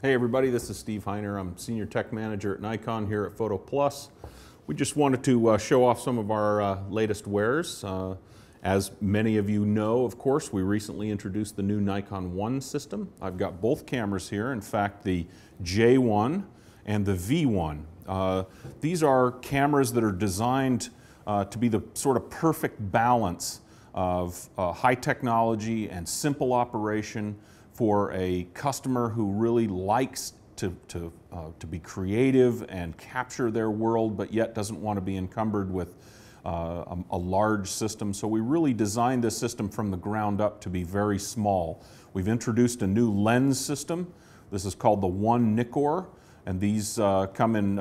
Hey everybody, this is Steve Heiner. I'm Senior Tech Manager at Nikon here at PhotoPlus. We just wanted to show off some of our latest wares. As many of you know, of course, we recently introduced the new Nikon 1 system. I've got both cameras here, in fact the J1 and the V1. These are cameras that are designed to be the sort of perfect balance of high technology and simple operation for a customer who really likes to be creative and capture their world, but yet doesn't want to be encumbered with a large system. So we really designed this system from the ground up to be very small. We've introduced a new lens system. This is called the 1 Nikkor, and these come in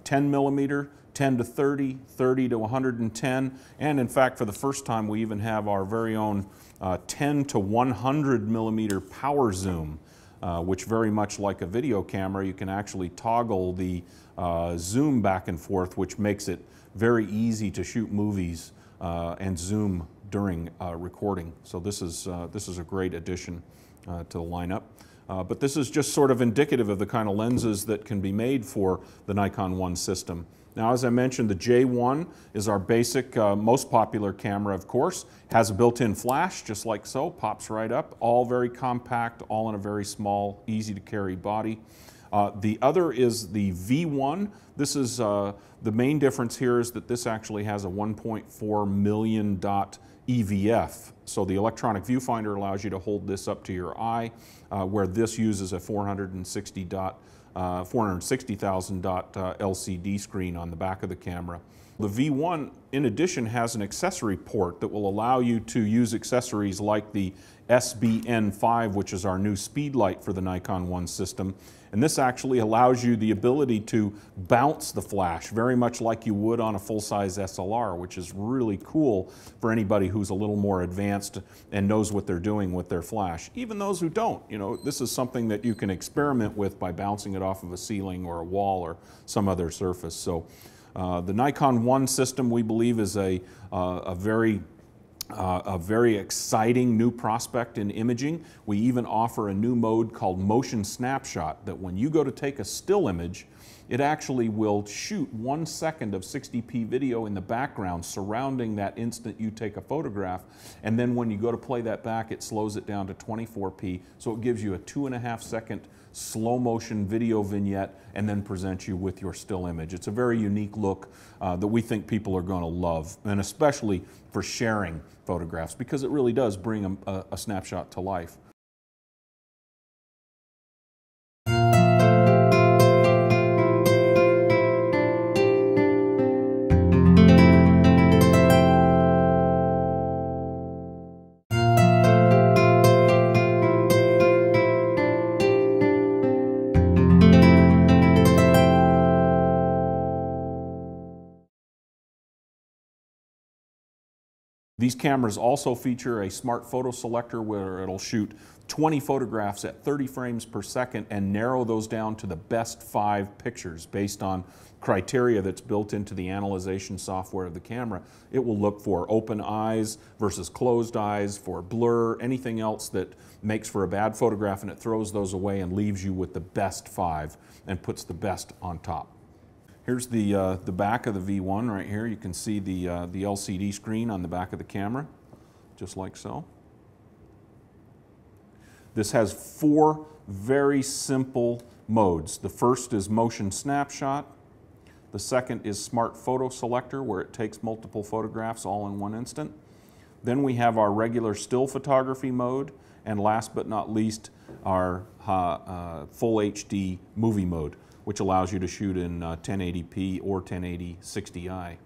10 millimeter, 10 to 30, 30 to 110, and in fact for the first time we even have our very own 10 to 100 millimeter power zoom, which very much like a video camera, you can actually toggle the zoom back and forth, which makes it very easy to shoot movies and zoom during recording. So this is a great addition to the lineup. But this is just sort of indicative of the kind of lenses that can be made for the Nikon 1 system. Now, as I mentioned, the J1 is our basic, most popular camera, of course. Has a built-in flash, just like so, pops right up. All very compact, all in a very small, easy-to-carry body. The other is the V1. This is, the main difference here is that this actually has a 1.4 million dot EVF. So the electronic viewfinder allows you to hold this up to your eye, where this uses a 460,000 dot LCD screen on the back of the camera. The V1, in addition, has an accessory port that will allow you to use accessories like the SBN5, which is our new speed light for the Nikon 1 system. And this actually allows you the ability to bounce the flash, very much like you would on a full-size SLR, which is really cool for anybody who's a little more advanced and knows what they're doing with their flash. Even those who don't, you know, this is something that you can experiment with by bouncing it off of a ceiling or a wall or some other surface. So the Nikon 1 system, we believe, is a very exciting new prospect in imaging. We even offer a new mode called motion snapshot, that when you go to take a still image, it actually will shoot 1 second of 60p video in the background surrounding that instant you take a photograph, and then when you go to play that back, it slows it down to 24p, so it gives you a 2.5 second slow motion video vignette and then presents you with your still image. It's a very unique look that we think people are going to love, and especially for sharing photographs, because it really does bring a snapshot to life. These cameras also feature a smart photo selector where it'll shoot 20 photographs at 30 frames per second and narrow those down to the best 5 pictures based on criteria that's built into the analyzation software of the camera. It will look for open eyes versus closed eyes, for blur, anything else that makes for a bad photograph, and it throws those away and leaves you with the best 5 and puts the best on top. Here's the back of the V1 right here. You can see the LCD screen on the back of the camera, just like so. This has 4 very simple modes. The first is motion snapshot. The second is smart photo selector, where it takes multiple photographs all in one instant. Then we have our regular still photography mode, and last but not least, our full HD movie mode, which allows you to shoot in 1080p or 1080 60i.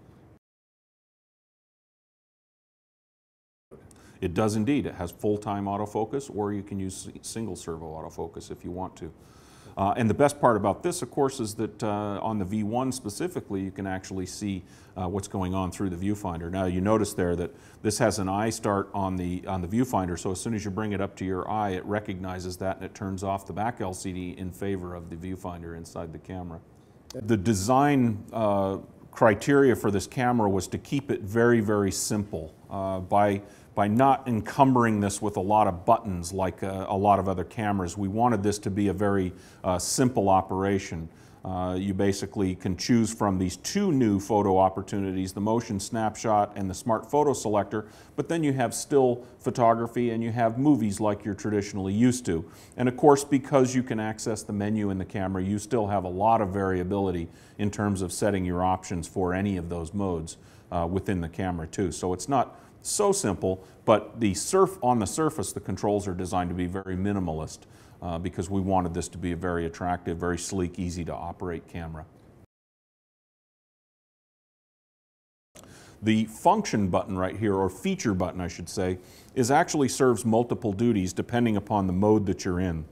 It does indeed. It has full-time autofocus, or you can use single servo autofocus if you want to. And the best part about this, of course, is that on the V1 specifically, you can actually see what's going on through the viewfinder. Now, you notice there that this has an eye start on the viewfinder, so as soon as you bring it up to your eye, it recognizes that and it turns off the back LCD in favor of the viewfinder inside the camera. The design criteria for this camera was to keep it very, very simple by not encumbering this with a lot of buttons like a lot of other cameras. We wanted this to be a very simple operation. You basically can choose from these two new photo opportunities, the motion snapshot and the smart photo selector, but then you have still photography and you have movies like you're traditionally used to. And of course, because you can access the menu in the camera, you still have a lot of variability in terms of setting your options for any of those modes within the camera too. So it's not so simple, but on the surface, the controls are designed to be very minimalist. Because we wanted this to be a very attractive, very sleek, easy to operate camera. The function button right here, or feature button I should say, actually serves multiple duties depending upon the mode that you're in.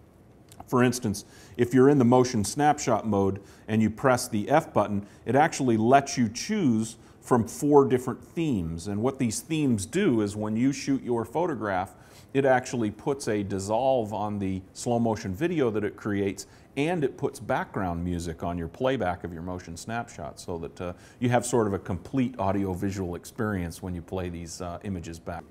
For instance, if you're in the motion snapshot mode and you press the F button, it actually lets you choose from 4 different themes. And what these themes do is when you shoot your photograph, it actually puts a dissolve on the slow motion video that it creates, and it puts background music on your playback of your motion snapshot so that you have sort of a complete audio-visual experience when you play these images back.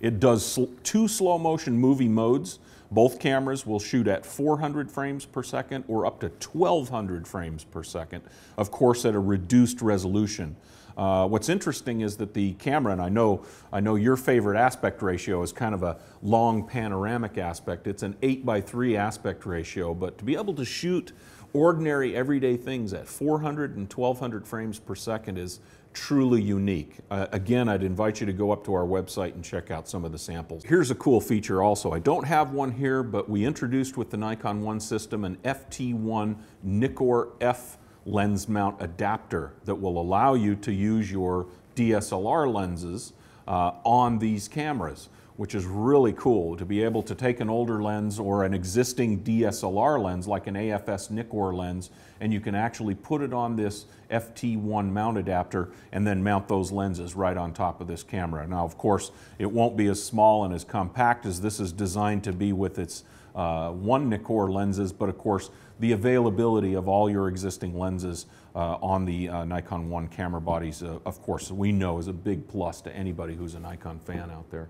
It does 2 slow motion movie modes. Both cameras will shoot at 400 frames per second or up to 1200 frames per second, of course at a reduced resolution. What's interesting is that the camera, and I know your favorite aspect ratio is kind of a long panoramic aspect. It's an 8:3 aspect ratio, but to be able to shoot ordinary everyday things at 400 and 1200 frames per second is truly unique. Again, I'd invite you to go up to our website and check out some of the samples. Here's a cool feature also. I don't have one here, but we introduced with the Nikon One system an FT1 Nikkor F lens mount adapter that will allow you to use your DSLR lenses on these cameras, which is really cool to be able to take an older lens or an existing DSLR lens like an AFS Nikkor lens, and you can actually put it on this FT1 mount adapter and then mount those lenses right on top of this camera. Now, of course, it won't be as small and as compact as this is designed to be with its one Nikkor lenses, but of course the availability of all your existing lenses on the Nikon One camera bodies, of course, we know is a big plus to anybody who's a Nikon fan out there.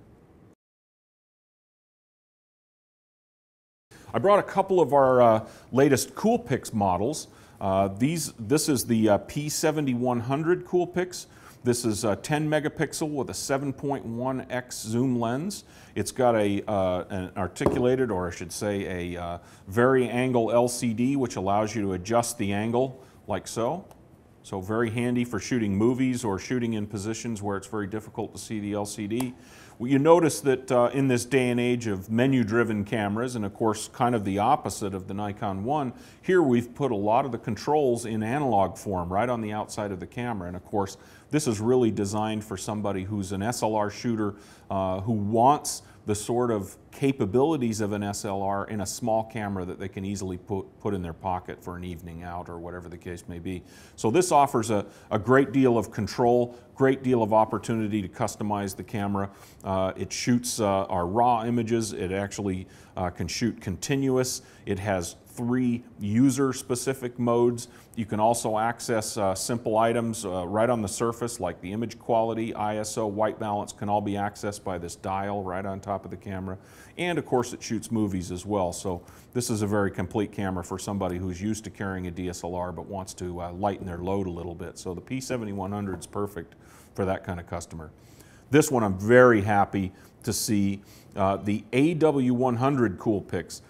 I brought a couple of our latest Coolpix models. This is the P7100 Coolpix. This is a 10 megapixel with a 7.1x zoom lens. It's got an articulated, or I should say a vari-angle LCD, which allows you to adjust the angle like so. So very handy for shooting movies or shooting in positions where it's very difficult to see the LCD. Well, you notice that in this day and age of menu-driven cameras, and of course kind of the opposite of the Nikon One, here we've put a lot of the controls in analog form right on the outside of the camera. And of course, this is really designed for somebody who's an SLR shooter who wants the sort of capabilities of an SLR in a small camera that they can easily put in their pocket for an evening out or whatever the case may be. So this offers a great deal of control, great deal of opportunity to customize the camera. It shoots our raw images. It actually can shoot continuous. It has 3 user-specific modes. You can also access simple items right on the surface, like the image quality, ISO, white balance can all be accessed by this dial right on top of the camera. And of course it shoots movies as well. So this is a very complete camera for somebody who's used to carrying a DSLR but wants to lighten their load a little bit. So the P7100 is perfect for that kind of customer. This one I'm very happy to see, the AW100 Coolpix.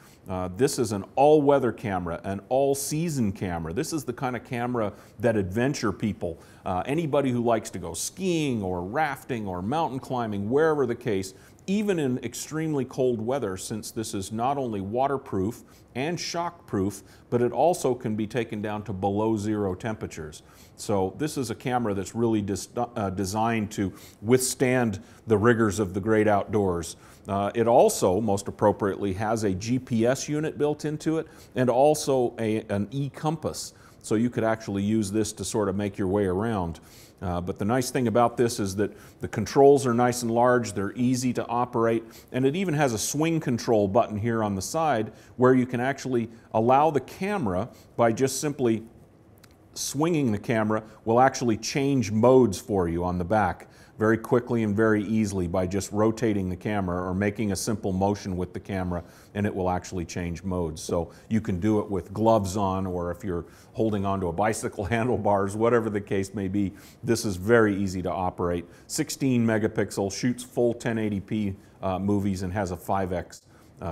This is an all-weather camera, an all-season camera. This is the kind of camera that adventure people, anybody who likes to go skiing or rafting or mountain climbing, wherever the case, even in extremely cold weather, since this is not only waterproof and shockproof, but it also can be taken down to below 0 temperatures. So this is a camera that's really designed to withstand the rigors of the great outdoors. It also, most appropriately, has a GPS unit built into it and also an e-compass. So you could actually use this to sort of make your way around. But the nice thing about this is that the controls are nice and large, they're easy to operate, and it even has a swing control button here on the side where you can actually allow the camera, by just simply swinging the camera will actually change modes for you on the back very quickly and very easily by just rotating the camera or making a simple motion with the camera, and it will actually change modes. So you can do it with gloves on, or if you're holding onto a bicycle handlebars, whatever the case may be. This is very easy to operate. 16 megapixel, shoots full 1080p movies, and has a 5x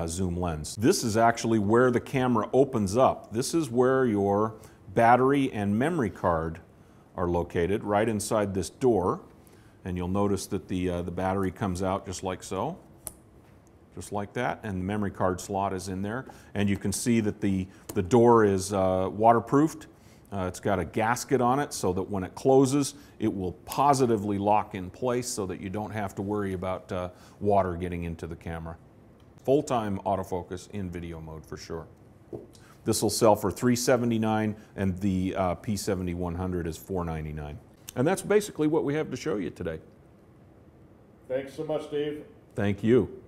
zoom lens. This is actually where the camera opens up. This is where your battery and memory card are located, right inside this door. And you'll notice that the battery comes out just like so, just like that, and the memory card slot is in there. And you can see that the door is waterproofed. It's got a gasket on it so that when it closes, it will positively lock in place so that you don't have to worry about water getting into the camera. Full-time autofocus in video mode for sure. This will sell for $379, and the P7100 is $499. And that's basically what we have to show you today. Thanks so much, Dave. Thank you.